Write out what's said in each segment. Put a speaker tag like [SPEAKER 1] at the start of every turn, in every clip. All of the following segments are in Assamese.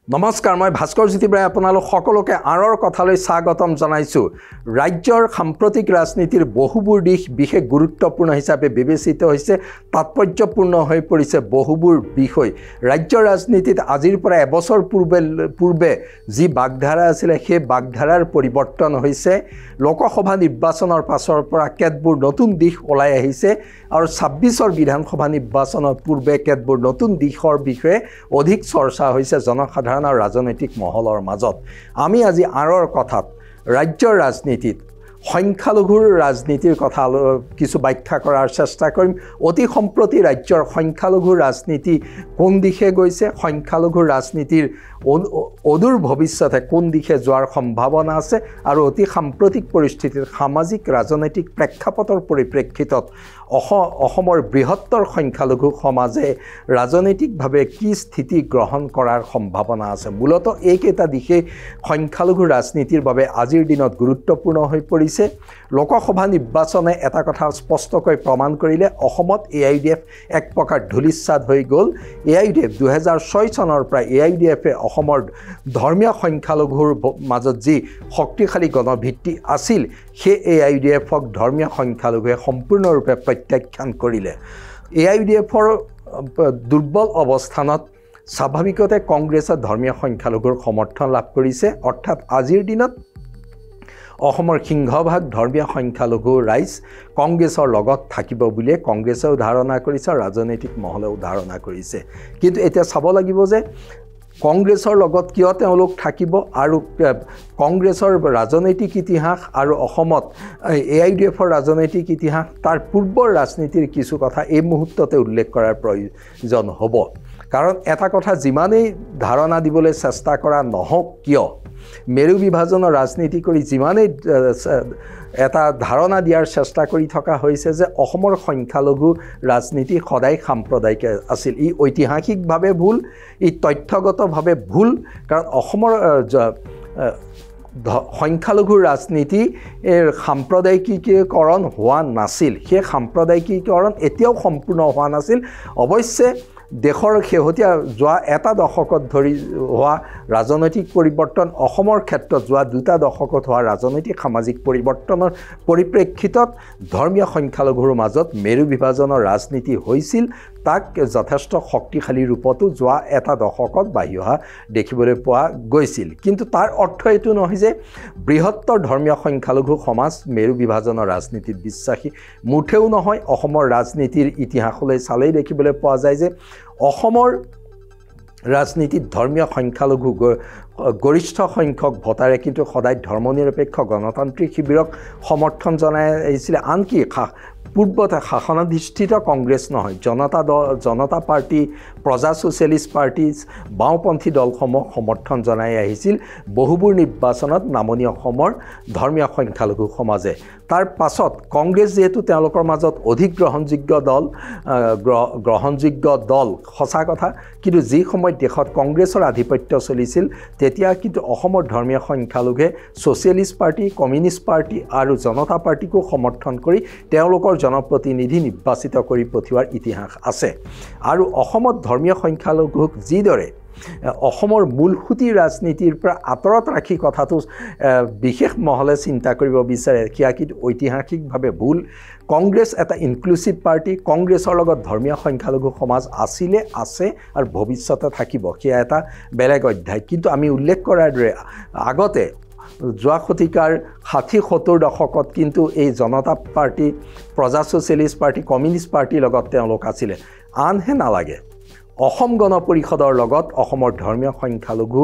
[SPEAKER 1] নমস্কাৰ মই ভাস্কৰ জ্যোতি বৰাই আপোনালোক সকলোকে আৰৰ কথালৈ স্বাগতম জনাইছো ৰাজ্যৰ সাম্প্ৰতিক ৰাজনীতিৰ বহুবোৰ দিশ বিশেষ গুৰুত্বপূৰ্ণ হিচাপে বিবেচিত হৈছে তাৎপৰ্যপূৰ্ণ হৈ পৰিছে বহুবোৰ বিষয় ৰাজ্যৰ ৰাজনীতিত আজিৰ পৰা এবছৰ পূৰ্বে যি বাগধাৰা আছিল সেই বাগধাৰাৰ পৰিৱৰ্তন হৈছে লোকসভা নিৰ্বাচনৰ পাছৰ পৰা কেতবোৰ নতুন দিশ ওলাই আহিছে আৰু 26ৰ বিধানসভা নিৰ্বাচনৰ পূৰ্বে কেতবোৰ নতুন দিশৰ বিষয়ে অধিক চৰ্চা হৈছে জনসাধাৰণ ৰাজনৈতিক মহলৰ মাজত আমি আজি আৰৰ কথাত ৰাজ্যৰ ৰাজনীতিত সংখ্যালঘুৰ ৰাজনীতিৰ কথা কিছু ব্যাখ্যা কৰাৰ চেষ্টা কৰিম অতি সম্প্ৰতি ৰাজ্যৰ সংখ্যালঘুৰ ৰাজনীতি কোন দিশে গৈছে সংখ্যালঘুৰ ৰাজনীতিৰ অদূৰ ভৱিষ্যতে কোন দিশে যোৱাৰ সম্ভাৱনা আছে আৰু অতি সাম্প্ৰতিক পৰিস্থিতিত সামাজিক ৰাজনৈতিক প্ৰেক্ষাপটৰ পৰিপ্ৰেক্ষিতত অসমৰ বৃহত্তৰ সংখ্যালঘু সমাজে ৰাজনৈতিকভাৱে কি স্থিতি গ্ৰহণ কৰাৰ সম্ভাৱনা আছে মূলতঃ এইকেইটা দিশে সংখ্যালঘু ৰাজনীতিৰ বাবে আজিৰ দিনত গুৰুত্বপূৰ্ণ হৈ পৰিছে লোকসভা নিৰ্বাচনে এটা কথা স্পষ্টকৈ প্ৰমাণ কৰিলে অসমত AIUDF এক প্ৰকাৰ ধুলিচ্ছাদ হৈ গ'ল AIUDF 2006 চনৰ পৰা AIUDF অসমৰ ধৰ্মীয় সংখ্যালঘুৰ মাজত যি শক্তিশালী গণভিত্তি আছিল সেই AIUDFক ধৰ্মীয় সংখ্যালঘুৱে সম্পূৰ্ণৰূপে প্ৰত্যাখ্যান কৰিলে AIUDFৰ দুৰ্বল অৱস্থানত স্বাভাৱিকতে কংগ্ৰেছে ধৰ্মীয় সংখ্যালঘুৰ সমৰ্থন লাভ কৰিছে অৰ্থাৎ আজিৰ দিনত অসমৰ সিংহভাগ ধৰ্মীয় সংখ্যালঘু ৰাইজ কংগ্ৰেছৰ লগত থাকিব বুলি কংগ্ৰেছেও ধাৰণা কৰিছে ৰাজনৈতিক মহলেও ধাৰণা কৰিছে কিন্তু এতিয়া চাব লাগিব যে কংগ্ৰেছৰ লগত কিয় তেওঁলোক থাকিব আৰু কংগ্ৰেছৰ ৰাজনৈতিক ইতিহাস আৰু অসমত AIUDFৰ ৰাজনৈতিক ইতিহাস তাৰ পূৰ্বৰ ৰাজনীতিৰ কিছু কথা এই মুহূৰ্ততে উল্লেখ কৰাৰ প্ৰয়োজন হ'ব কাৰণ এটা কথা যিমানেই ধাৰণা দিবলৈ চেষ্টা কৰা নহওক কিয় মেৰু বিভাজনৰ ৰাজনীতি কৰি যিমানেই এটা ধাৰণা দিয়াৰ চেষ্টা কৰি থকা হৈছে যে অসমৰ সংখ্যালঘু ৰাজনীতি সদায় সাম্প্ৰদায়িক আছিল ই ঐতিহাসিকভাৱে ভুল ই তথ্যগতভাৱে ভুল কাৰণ অসমৰ সংখ্যালঘু ৰাজনীতি সাম্প্ৰদায়িকীকৰণ হোৱা নাছিল সেই সাম্প্ৰদায়িকীকৰণ এতিয়াও সম্পূৰ্ণ হোৱা নাছিল অৱশ্যে দেশৰ শেহতীয়া যোৱা এটা দশকত ধৰি হোৱা ৰাজনৈতিক পৰিৱৰ্তন অসমৰ ক্ষেত্ৰত যোৱা দুটা দশকত হোৱা ৰাজনৈতিক সামাজিক পৰিৱৰ্তনৰ পৰিপ্ৰেক্ষিতত ধৰ্মীয় সংখ্যালঘুৰ মাজত মেৰু বিভাজনৰ ৰাজনীতি হৈছিল তাক যথেষ্ট শক্তিশালী ৰূপতো যোৱা এটা দশকত বাঢ়ি অহা দেখিবলৈ পোৱা গৈছিল কিন্তু তাৰ অৰ্থ এইটো নহয় যে বৃহত্তৰ ধৰ্মীয় সংখ্যালঘু সমাজ মেৰু বিভাজনৰ ৰাজনীতিত বিশ্বাসী মুঠেও নহয় অসমৰ ৰাজনীতিৰ ইতিহাসলৈ চালেই দেখিবলৈ পোৱা যায় যে অসমৰ ৰাজনীতিত ধৰ্মীয় সংখ্যালঘু গৰিষ্ঠ সংখ্যক ভোটাৰে কিন্তু সদায় ধৰ্মনিৰপেক্ষ গণতান্ত্ৰিক শিবিৰক সমৰ্থন জনাই আহিছিল আনকি পূৰ্বতে শাসনাধিষ্ঠিত কংগ্ৰেছ নহয় জনতা পাৰ্টি প্ৰজা ছ'চিয়েলিষ্ট পাৰ্টি বাওঁপন্থী দলসমূহ সমৰ্থন জনাই আহিছিল বহুবোৰ নিৰ্বাচনত নামনি অসমৰ ধৰ্মীয় সংখ্যালঘু সমাজে তাৰ পাছত কংগ্ৰেছ যেহেতু তেওঁলোকৰ মাজত অধিক গ্ৰহণযোগ্য দল সঁচা কথা কিন্তু যি সময়ত দেশত কংগ্ৰেছৰ আধিপত্য চলিছিল তেতিয়া কিন্তু অসমৰ ধৰ্মীয় সংখ্যালঘুৱে ছ'চিয়েলিষ্ট পাৰ্টি কমিউনিষ্ট পাৰ্টি আৰু জনতা পাৰ্টিকো সমৰ্থন কৰি তেওঁলোকৰ জনপ্ৰতিনিধি নিৰ্বাচিত কৰি পঠিওৱাৰ ইতিহাস আছে আৰু অসমত ধৰ্মীয় সংখ্যালঘুক যিদৰে অসমৰ মূলসুঁতি ৰাজনীতিৰ পৰা আঁতৰত ৰাখি কথাটো বিশেষ মহলে চিন্তা কৰিব বিচাৰে সেয়া কিন্তু ঐতিহাসিকভাৱে ভুল কংগ্ৰেছ এটা ইনক্লুচিভ পাৰ্টি কংগ্ৰেছৰ লগত ধৰ্মীয় সংখ্যালঘু সমাজ আছে আৰু ভৱিষ্যতে থাকিব সেয়া এটা বেলেগ অধ্যায় কিন্তু আমি উল্লেখ কৰাৰ দৰে আগতে যোৱা শতিকাৰ 60-70 দশকত কিন্তু এই জনতা পাৰ্টি প্ৰজা ছ'চিয়েলিষ্ট পাৰ্টি কমিউনিষ্ট পাৰ্টিৰ লগত তেওঁলোক আছিলে আনহে নালাগে অসম গণ পৰিষদৰ লগত অসমৰ ধৰ্মীয় সংখ্যালঘু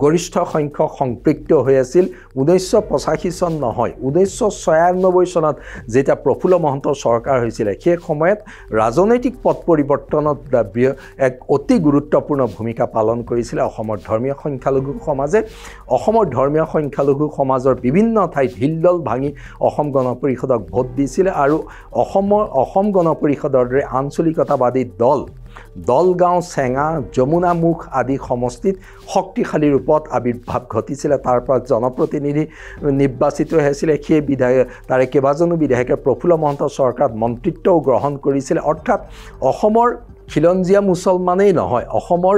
[SPEAKER 1] গৰিষ্ঠ সংখ্যক সম্পৃক্ত হৈ আছিল 1985 চন নহয় 1996 চনত যেতিয়া প্ৰফুল্ল মহন্তৰ চৰকাৰ হৈছিল সেই সময়ত ৰাজনৈতিক পট পৰিৱৰ্তনত এক অতি গুৰুত্বপূৰ্ণ ভূমিকা পালন কৰিছিল অসমৰ ধৰ্মীয় সংখ্যালঘু সমাজে অসমৰ ধৰ্মীয় সংখ্যালঘু সমাজৰ বিভিন্ন ঠাইত হিলদল ভাঙি অসম গণ পৰিষদক ভোট দিছিল আৰু অসম গণ পৰিষদৰ দৰে আঞ্চলিকতাবাদী দলগাঁও চেঙা যমুনামুখ আদি সমষ্টিত শক্তিশালী ৰূপত আবিৰ্ভাৱ ঘটিছিল তাৰ পৰা জনপ্ৰতিনিধি নিৰ্বাচিত হৈছিল সেই বিধায়ক তাৰে কেইবাজনো বিধায়কে প্ৰফুল্ল মহন্তৰ চৰকাৰত মন্ত্ৰিত্বও গ্ৰহণ কৰিছিল অৰ্থাৎ অসমৰ খিলঞ্জীয়া মুছলমানেই নহয়, অসমৰ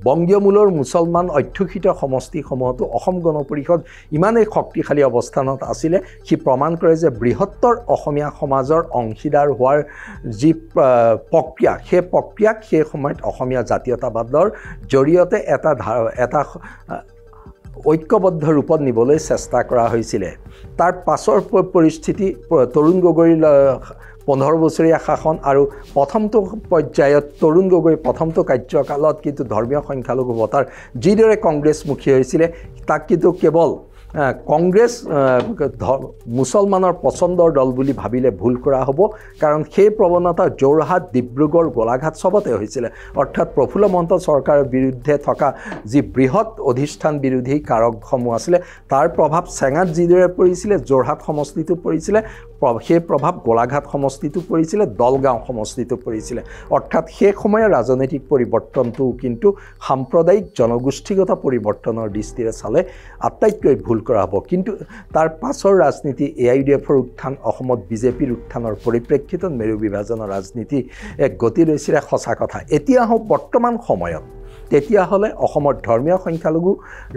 [SPEAKER 1] বংগীয় মূলৰ মুছলমান অধ্যুষিত সমষ্টিসমূহতো অসম গণ পৰিষদ ইমানেই শক্তিশালী অৱস্থানত আছিলে, সি প্ৰমাণ কৰে যে বৃহত্তৰ অসমীয়া সমাজৰ অংশীদাৰ হোৱাৰ যি প্ৰক্ৰিয়া, সেই প্ৰক্ৰিয়াক সেই সময়ত অসমীয়া জাতীয়তাবাদৰ জৰিয়তে এটা ঐক্যবদ্ধ ৰূপত নিবলৈ চেষ্টা কৰা হৈছিলে। তাৰ পাছৰ পৰিস্থিতি তৰুণ গগৈৰ 15 বছৰীয়া শাসন আৰু প্ৰথমটো পৰ্যায়ত তৰুণ গগৈ প্ৰথমটো কাৰ্যকালত কিন্তু ধৰ্মীয় সংখ্যালঘু ভোটাৰ যিদৰে কংগ্ৰেছমুখী হৈছিলে, তাক কিন্তু কেৱল কংগ্ৰেছ মুছলমানৰ পচন্দৰ দল বুলি ভাবিলে ভুল কৰা হ'ব, কাৰণ সেই প্ৰৱণতা যোৰহাট, ডিব্ৰুগড়, গোলাঘাট চবতে হৈছিলে। অৰ্থাৎ প্ৰফুল্ল মহন্ত চৰকাৰৰ বিৰুদ্ধে থকা যি বৃহৎ অধিষ্ঠান বিৰোধী কাৰকসমূহ আছিলে, তাৰ প্ৰভাৱ চেঙাত যিদৰে পৰিছিলে, যোৰহাট সমষ্টিটো পৰিছিলে, সেই প্ৰভাৱ গোলাঘাট সমষ্টিটো পৰিছিলে, দলগাঁও সমষ্টিটো পৰিছিলে। অৰ্থাৎ সেই সময়ৰ ৰাজনৈতিক পৰিৱৰ্তনটো কিন্তু সাম্প্ৰদায়িক জনগোষ্ঠীগত পৰিৱৰ্তনৰ দৃষ্টিৰে চালে আটাইতকৈ ভুল কৰা হ'ব। কিন্তু তাৰ পাছৰ ৰাজনীতি AIUDFৰ উত্থান, অসমত বিজেপিৰ উত্থানৰ পৰিপ্ৰেক্ষিতত মেৰু বিভাজনৰ ৰাজনীতি এক গতি লৈছিলে, সঁচা কথা। এতিয়া হওক বৰ্তমান সময়ত, তেতিয়াহ'লে অসমৰ ধৰ্মীয় সংখ্যালঘু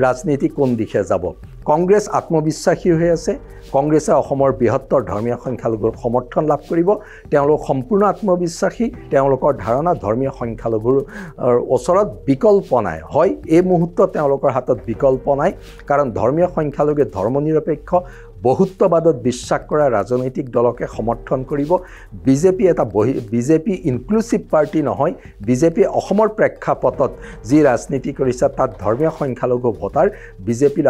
[SPEAKER 1] ৰাজনীতি কোন দিশে যাব? কংগ্ৰেছ আত্মবিশ্বাসী হৈ আছে, কংগ্ৰেছে অসমৰ বৃহত্তৰ ধৰ্মীয় সংখ্যালঘুৰ সমৰ্থন লাভ কৰিব। তেওঁলোক সম্পূৰ্ণ আত্মবিশ্বাসী, তেওঁলোকৰ ধাৰণা ধৰ্মীয় সংখ্যালঘুৰ ওচৰত বিকল্প নাই। হয়, এই মুহূৰ্তত তেওঁলোকৰ হাতত বিকল্প নাই, কাৰণ ধৰ্মীয় সংখ্যালঘুৱে ধৰ্মনিৰপেক্ষ বহুত্ববাদত বিশ্বাস কৰা ৰাজনৈতিক দলকে সমৰ্থন কৰিব। বিজেপি ইনক্লুচিভ পাৰ্টি নহয়। বিজেপি অসমৰ প্ৰেক্ষাপটত যি ৰাজনীতি কৰিছে, তাত ধৰ্মীয় সংখ্যালঘু ভোটাৰ বিজেপিৰ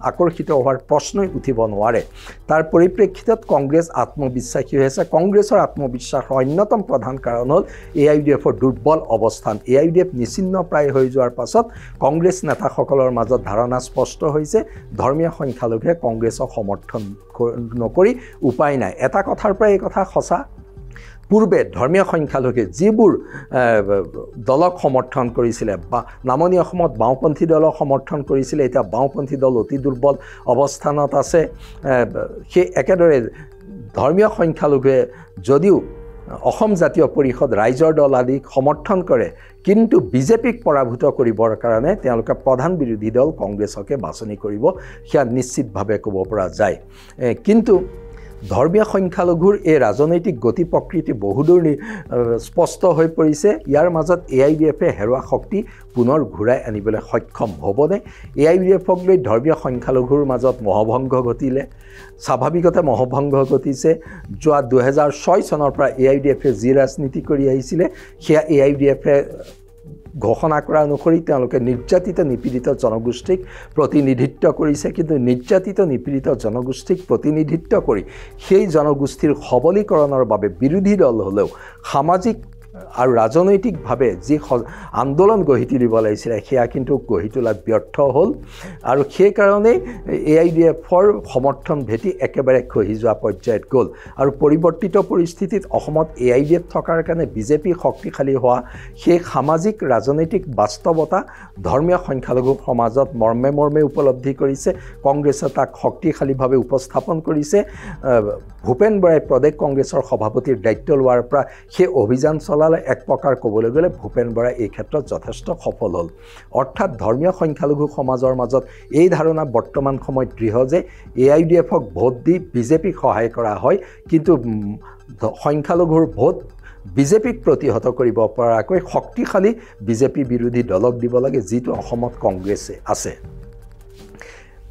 [SPEAKER 1] আকৰ্ষিত হোৱাৰ প্ৰশ্নই উঠিব নোৱাৰে। তাৰ পৰিপ্ৰেক্ষিতত কংগ্ৰেছ আত্মবিশ্বাসী হৈ আছে। কংগ্ৰেছৰ আত্মবিশ্বাসৰ অন্যতম প্ৰধান কাৰণ হ'ল AIUDFৰ দুৰ্বল অৱস্থান। AIUDF নিচিহ্নপ্ৰায় হৈ যোৱাৰ পাছত কংগ্ৰেছ নেতাসকলৰ মাজত ধাৰণা স্পষ্ট হৈছে, ধৰ্মীয় সংখ্যালঘুৱে কংগ্ৰেছক সমৰ্থন নকৰি উপায় নাই। এটা কথাৰ পৰা এই কথা সঁচা, পূৰ্বে ধৰ্মীয় সংখ্যালঘুৱে যিবোৰ দলক সমৰ্থন কৰিছিলে, বা নামনি অসমত বাওঁপন্থী দলক সমৰ্থন কৰিছিলে, এতিয়া বাওঁপন্থী দল অতি দুৰ্বল অৱস্থানত আছে। সেই একেদৰে ধৰ্মীয় সংখ্যালঘুৱে যদিও অসম জাতীয় পৰিষদ, ৰাইজৰ দল আদিক সমৰ্থন কৰে, কিন্তু বিজেপিক পৰাভূত কৰিবৰ কাৰণে তেওঁলোকে প্ৰধান বিৰোধী দল কংগ্ৰেছকে বাছনি কৰিব, সেয়া নিশ্চিতভাৱে ক'ব পৰা যায়। কিন্তু ধৰ্মীয় সংখ্যালঘুৰ এই ৰাজনৈতিক গতি প্ৰকৃতি বহুদূৰ স্পষ্ট হৈ পৰিছে। ইয়াৰ মাজত AIUDFে হেৰুৱা শক্তি পুনৰ ঘূৰাই আনিবলৈ সক্ষম হ'বনে? AIUDFক লৈ ধৰ্মীয় সংখ্যালঘুৰ মাজত মহভংগ ঘটিলে, স্বাভাৱিকতে মহভংগ ঘটিছে। যোৱা 2006 চনৰ পৰা AIUDFে যি ৰাজনীতি কৰি আহিছিলে, সেয়া AIUDFে ঘোষণা কৰা অনুসৰি তেওঁলোকে নিৰ্যাতিত নিপীড়িত জনগোষ্ঠীক প্ৰতিনিধিত্ব কৰিছে। কিন্তু নিৰ্যাতিত নিপীড়িত জনগোষ্ঠীক প্ৰতিনিধিত্ব কৰি সেই জনগোষ্ঠীৰ সবলীকৰণৰ বাবে বিৰোধী দল হ'লেও সামাজিক আৰু ৰাজনৈতিকভাৱে যি আন্দোলন গঢ়ি তুলিব লাগিছিলে, সেয়া কিন্তু গঢ়ি তোলাত ব্যৰ্থ হ'ল। আৰু সেইকাৰণেই AIUDFৰ সমৰ্থন ভেটি একেবাৰে খহি যোৱা পৰ্যায়ত গ'ল। আৰু পৰিৱৰ্তিত পৰিস্থিতিত অসমত AIUDF থকাৰ কাৰণে বিজেপি শক্তিশালী হোৱা সেই সামাজিক ৰাজনৈতিক বাস্তৱতা ধৰ্মীয় সংখ্যালঘু সমাজত মৰ্মে মৰ্মে উপলব্ধি কৰিছে। কংগ্ৰেছে তাক শক্তিশালীভাৱে উপস্থাপন কৰিছে। ভূপেন বৰাই প্ৰদেশ কংগ্ৰেছৰ সভাপতিৰ দায়িত্ব লোৱাৰ পৰা সেই অভিযান চলালে। এক প্ৰকাৰ ক'বলৈ গ'লে ভূপেন বৰাই এই ক্ষেত্ৰত যথেষ্ট সফল হ'ল। অৰ্থাৎ ধৰ্মীয় সংখ্যালঘু সমাজৰ মাজত এই ধাৰণা বৰ্তমান সময়ত দৃঢ় যে AIUDFক ভোট দি বিজেপিক সহায় কৰা হয়, কিন্তু সংখ্যালঘুৰ ভোট বিজেপিক প্ৰতিহত কৰিব পৰাকৈ শক্তিশালী বিজেপি বিৰোধী দলক দিব লাগে, যিটো অসমত কংগ্ৰেছে আছে।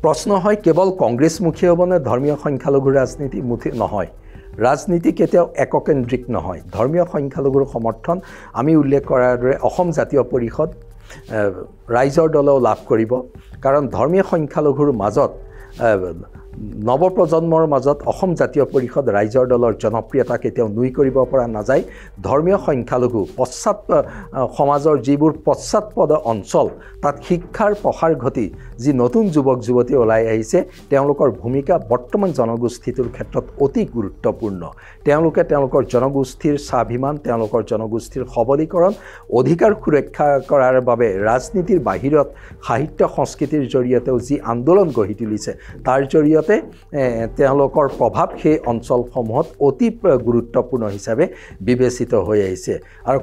[SPEAKER 1] প্ৰশ্ন হয়, কেৱল কংগ্ৰেছমুখী হ'বনে ধৰ্মীয় সংখ্যালঘুৰ ৰাজনীতি? নহয়, ৰাজনীতি কেতিয়াও এককেন্দ্ৰিক নহয়। ধৰ্মীয় সংখ্যালঘুৰ সমৰ্থন আমি উল্লেখ কৰাৰ দৰে অসম জাতীয় পৰিষদ, ৰাইজৰ দলেও লাভ কৰিব, কাৰণ ধৰ্মীয় সংখ্যালঘুৰ মাজত নৱপ্ৰজন্মৰ মাজত অসম জাতীয় পৰিষদ, ৰাইজৰ দলৰ জনপ্ৰিয়তা কেতিয়াও নুই কৰিব পৰা নাযায়। ধৰ্মীয় সংখ্যালঘু সমাজৰ যিবোৰ পশ্চাৎপদ অঞ্চল, তাত শিক্ষাৰ প্ৰসাৰ ঘটি যি নতুন যুৱক যুৱতী ওলাই আহিছে, তেওঁলোকৰ ভূমিকা বৰ্তমান জনগোষ্ঠীটোৰ ক্ষেত্ৰত অতি গুৰুত্বপূৰ্ণ। তেওঁলোকে তেওঁলোকৰ জনগোষ্ঠীৰ স্বাভিমান, তেওঁলোকৰ জনগোষ্ঠীৰ সবলীকৰণ, অধিকাৰ সুৰক্ষা কৰাৰ বাবে ৰাজনীতিৰ বাহিৰত সাহিত্য সংস্কৃতিৰ জৰিয়তেও যি আন্দোলন গঢ়ি তুলিছে, তাৰ জৰিয়তে জৰিয়তে তেওঁলোকৰ প্ৰভাৱ সেই অঞ্চলসমূহত অতি গুৰুত্বপূৰ্ণ হিচাপে বিবেচিত হৈ আহিছে আৰু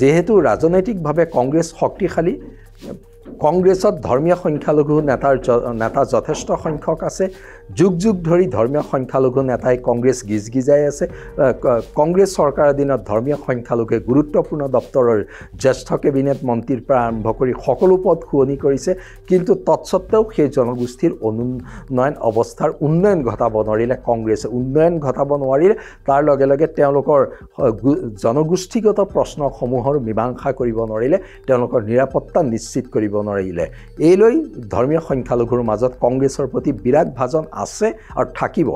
[SPEAKER 1] যেহেতু ৰাজনৈতিকভাৱে কংগ্ৰেছ শক্তিশালী কংগ্ৰেছত ধৰ্মীয় সংখ্যালঘু নেতা যথেষ্ট সংখ্যক আছে যুগ যুগ ধৰি ধৰ্মীয় সংখ্যালঘু নেতাই কংগ্ৰেছ গিজগিজাই আছে কংগ্ৰেছ চৰকাৰৰ দিনত ধৰ্মীয় সংখ্যালঘুৱে গুৰুত্বপূৰ্ণ দপ্তৰৰ জ্যেষ্ঠ কেবিনেট মন্ত্ৰীৰ পৰা আৰম্ভ কৰি সকলো পদ শুৱনি কৰিছে কিন্তু তৎসত্ত্বেও সেই জনগোষ্ঠীৰ অনুন্নয়ন অৱস্থাৰ উন্নয়ন ঘটাব নোৱাৰিলে কংগ্ৰেছে উন্নয়ন ঘটাব নোৱাৰিলে তাৰ লগে লগে তেওঁলোকৰ জনগোষ্ঠীগত প্ৰশ্নসমূহৰ মীমাংসা কৰিব নোৱাৰিলে তেওঁলোকৰ নিৰাপত্তা নিশ্চিত কৰিব নোৱাৰিলে এইলৈ ধৰ্মীয় সংখ্যালঘুৰ মাজত কংগ্ৰেছৰ প্ৰতি বিৰাগ ভাজন আছে আৰু থাকিব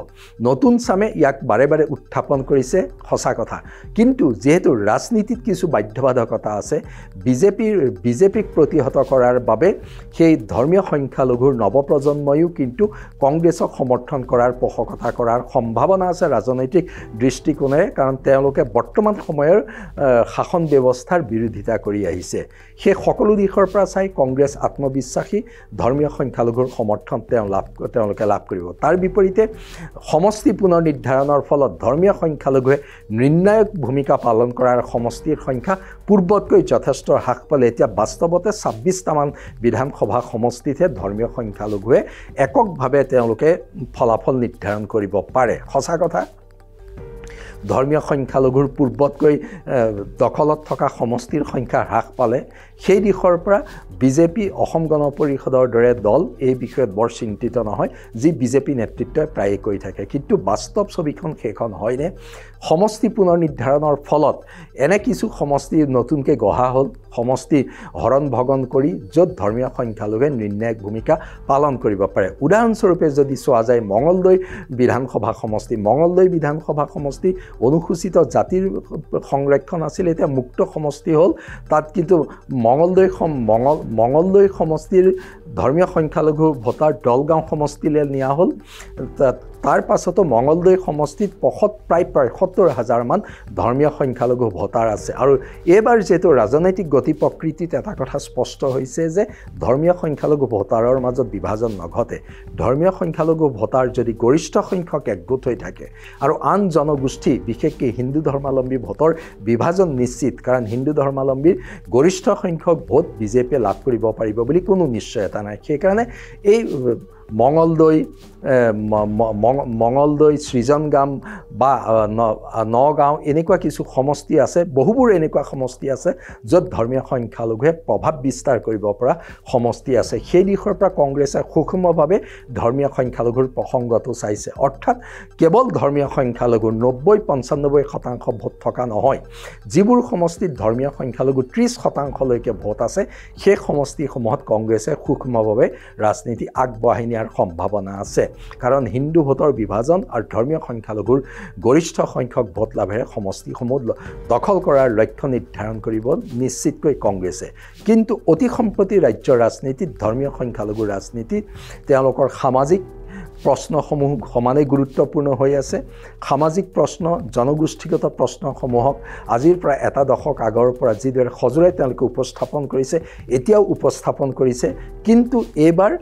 [SPEAKER 1] নতুন চামে ইয়াক বাৰে বাৰে উত্থাপন কৰিছে সঁচা কথা কিন্তু যেহেতু ৰাজনীতিত কিছু বাধ্যবাধকতা আছে বিজেপিক প্ৰতিহত কৰাৰ বাবে সেই ধৰ্মীয় সংখ্যালঘুৰ নৱপ্ৰজন্ময়ো কিন্তু কংগ্ৰেছক সমৰ্থন কৰাৰ পোষকতা কৰাৰ সম্ভাৱনা আছে ৰাজনৈতিক দৃষ্টিকোণেৰে কাৰণ তেওঁলোকে বৰ্তমান সময়ৰ শাসন ব্যৱস্থাৰ বিৰোধিতা কৰি আহিছে সেই সকলো দিশৰ পৰা চাই কংগ্ৰেছ আত্মবিশ্বাসী ধৰ্মীয় সংখ্যালঘুৰ সমৰ্থন তেওঁলোকে লাভ কৰিব তাৰ বিপৰীতে সমষ্টি পুনৰ নিৰ্ধাৰণৰ ফলত ধৰ্মীয় সংখ্যালঘুৱে নিৰ্ণায়ক ভূমিকা পালন কৰাৰ সমষ্টিৰ সংখ্যা পূৰ্বতকৈ যথেষ্ট হ্ৰাস পালে এতিয়া বাস্তৱতে 26টামান বিধানসভা সমষ্টিতহে ধৰ্মীয় সংখ্যালঘুৱে এককভাৱে তেওঁলোকে ফলাফল নিৰ্ধাৰণ কৰিব পাৰে সঁচা কথা ধৰ্মীয় সংখ্যালঘুৰ পূৰ্বতকৈ দখলত থকা সমষ্টিৰ সংখ্যা হ্ৰাস পালে সেই দিশৰ পৰা বিজেপি অসম গণ পৰিষদৰ দৰে দল এই বিষয়ত বৰ চিন্তিত নহয় যি বিজেপি নেতৃত্বই প্ৰায়ে কৈ থাকে কিন্তু বাস্তৱ ছবিখন সেইখন হয়নে সমষ্টি পুনৰ নিৰ্ধাৰণৰ ফলত এনে কিছু সমষ্টি নতুনকৈ গঢ়া হ'ল সমষ্টি হৰণ ভগন কৰি য'ত ধৰ্মীয় সংখ্যালঘুৱে নিৰ্ণায়ক ভূমিকা পালন কৰিব পাৰে উদাহৰণস্বৰূপে যদি চোৱা যায় মঙলদৈ বিধানসভা সমষ্টি অনুসূচিত জাতিৰ সংৰক্ষণ আছিল এতিয়া মুক্ত সমষ্টি হ'ল তাত কিন্তু মঙলদৈ সমষ্টিৰ ধৰ্মীয় সংখ্যালঘু ভোটাৰ দলগাঁও সমষ্টিলৈ নিয়া হ'ল তাৰ পাছতো মঙলদৈ সমষ্টিত প্ৰায় ৭৫,০০০ মান ধৰ্মীয় সংখ্যালঘু ভোটাৰ আছে আৰু এইবাৰ যেহেতু ৰাজনৈতিক গতি প্ৰকৃতিত এটা কথা স্পষ্ট হৈছে যে ধৰ্মীয় সংখ্যালঘু ভোটাৰৰ মাজত বিভাজন নঘটে ধৰ্মীয় সংখ্যালঘু ভোটাৰ যদি গৰিষ্ঠ সংখ্যক একগোট হৈ থাকে আৰু আন জনগোষ্ঠী বিশেষকৈ হিন্দু ধৰ্মাৱলম্বী ভোটৰ বিভাজন নিশ্চিত কাৰণ হিন্দু ধৰ্মাৱলম্বীৰ গৰিষ্ঠ সংখ্যক ভোট বিজেপিয়ে লাভ কৰিব পাৰিব বুলি কোনো নিশ্চয়তা নাই সেইকাৰণে এই মঙলদৈ সৃজনগাম বা নগাঁও এনেকুৱা কিছু সমষ্টি আছে বহুবোৰ এনেকুৱা সমষ্টি আছে য'ত ধৰ্মীয় সংখ্যালঘুৱে প্ৰভাৱ বিস্তাৰ কৰিব পৰা সমষ্টি আছে সেই দিশৰ পৰা কংগ্ৰেছে সূক্ষ্মভাৱে ধৰ্মীয় সংখ্যালঘুৰ প্ৰসংগটো চাইছে অৰ্থাৎ কেৱল ধৰ্মীয় সংখ্যালঘুৰ ৯০-৯৫% ভোট থকা নহয় যিবোৰ সমষ্টিত ধৰ্মীয় সংখ্যালঘু ৩০%লৈকে ভোট আছে সেই সমষ্টিসমূহত কংগ্ৰেছে সূক্ষ্মভাৱে ৰাজনীতি আগবঢ়াই নিয়াৰ সম্ভাৱনা আছে কাৰণ হিন্দু ভোটৰ বিভাজন আৰু ধৰ্মীয় সংখ্যালঘুৰ গৰিষ্ঠ সংখ্যক ভোট লাভেৰে সমষ্টিসমূহ দখল কৰাৰ লক্ষ্য নিৰ্ধাৰণ কৰিব নিশ্চিতকৈ কংগ্ৰেছে কিন্তু অতি সম্প্ৰতি ৰাজ্যৰ ৰাজনীতিত ধৰ্মীয় সংখ্যালঘুৰ ৰাজনীতিত তেওঁলোকৰ সামাজিক প্ৰশ্নসমূহ সমানে গুৰুত্বপূৰ্ণ হৈ আছে সামাজিক প্ৰশ্ন জনগোষ্ঠীগত প্ৰশ্নসমূহক আজিৰ পৰা এটা দশক আগৰ পৰা যিদৰে সজোৰে তেওঁলোকে উপস্থাপন কৰিছে এতিয়াও উপস্থাপন কৰিছে কিন্তু এইবাৰ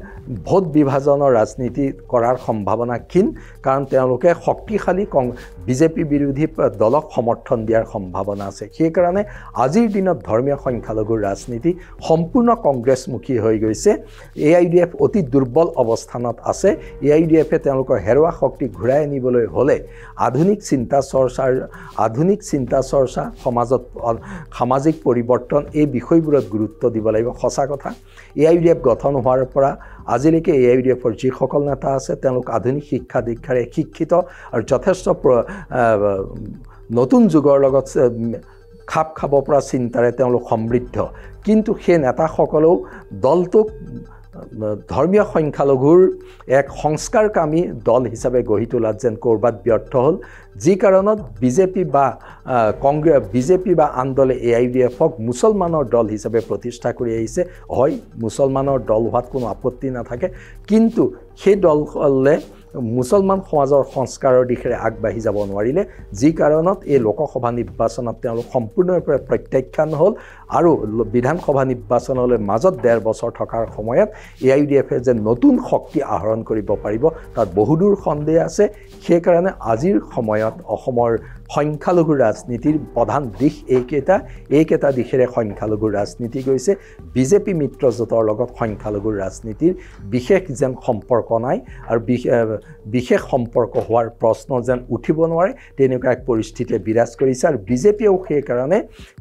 [SPEAKER 1] ভোট বিভাজনৰ ৰাজনীতি কৰাৰ সম্ভাৱনা ক্ষীণ কাৰণ তেওঁলোকে শক্তিশালী বিজেপি বিৰোধী দলক সমৰ্থন দিয়াৰ সম্ভাৱনা আছে সেইকাৰণে আজিৰ দিনত ধৰ্মীয় সংখ্যালঘুৰ ৰাজনীতি সম্পূৰ্ণ কংগ্ৰেছমুখী হৈ গৈছে AIDF অতি দুৰ্বল অৱস্থানত আছে AIDFে তেওঁলোকৰ হেৰুৱা শক্তি ঘূৰাই আনিবলৈ হ'লে আধুনিক চিন্তা চৰ্চা সমাজত সামাজিক পৰিৱৰ্তন এই বিষয়বোৰত গুৰুত্ব দিব লাগিব সঁচা কথা AIDF গঠন হোৱাৰ পৰা আজিলৈকে AIDFৰ যিসকল নেতা আছে তেওঁলোক আধুনিক শিক্ষা দীক্ষাৰে শিক্ষিত আৰু যথেষ্ট নতুন যুগৰ লগত খাপ খাব পৰা চিন্তাৰে তেওঁলোক সমৃদ্ধ কিন্তু সেই নেতাসকলেও দলটোক ধৰ্মীয় সংখ্যালঘুৰ এক সংস্কাৰকামী দল হিচাপে গঢ়ি তোলাত যেন ক'ৰবাত ব্যৰ্থ হ'ল যি কাৰণত বিজেপি বা আন দলে AIDFক মুছলমানৰ দল হিচাপে প্ৰতিষ্ঠা কৰি আহিছে হয় মুছলমানৰ দল হোৱাত কোনো আপত্তি নাথাকে কিন্তু সেই দললে মুছলমান সমাজৰ সংস্কাৰৰ দিশে আগবাঢ়ি যাব নোৱাৰিলে যি কাৰণত এই লোকসভা নিৰ্বাচনত তেওঁলোক সম্পূৰ্ণৰূপে প্ৰত্যাখ্যান হ'ল আৰু বিধানসভা নিৰ্বাচনলৈ মাজত 1.5 বছৰ থকাৰ সময়ত AIUDF যে নতুন শক্তি আহৰণ কৰিব পাৰিব তাত বহুদূৰ সন্দেহ আছে সেইকাৰণে আজিৰ সময়ত অসমৰ সংখ্যালঘু ৰাজনীতিৰ প্ৰধান দিশ এইকেইটা দিশেৰে সংখ্যালঘু ৰাজনীতি গৈছে বিজেপি মিত্ৰজোঁটৰ লগত সংখ্যালঘু ৰাজনীতিৰ বিশেষ যেন সম্পৰ্ক নাই আৰু বিশেষ সম্পৰ্ক হোৱাৰ প্ৰশ্ন যেন উঠিব নোৱাৰে তেনেকুৱা এক পৰিস্থিতিয়ে বিৰাজ কৰিছে আৰু বিজেপিয়েও সেইকাৰণে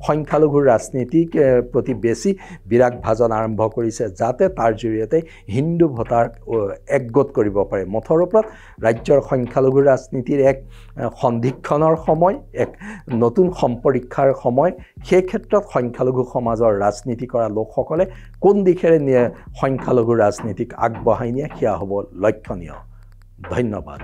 [SPEAKER 1] সংখ্যালঘু ৰাজনীতিক প্ৰতি বেছি বিৰাগ ভাজন আৰম্ভ কৰিছে যাতে তাৰ জৰিয়তে হিন্দু ভোটাৰ একগোট কৰিব পাৰে মুঠৰ ওপৰত ৰাজ্যৰ সংখ্যালঘু ৰাজনীতিৰ এক সন্ধিক্ষণৰ সময় এক নতুন সম্পৰীক্ষাৰ সময় সেই ক্ষেত্ৰত সংখ্যালঘু সমাজৰ ৰাজনীতি কৰা লোকসকলে কোন দিশেৰে সংখ্যালঘু ৰাজনীতিক আগবঢ়াই নিয়ে সেয়া হ'ব লক্ষণীয় ধন্যবাদ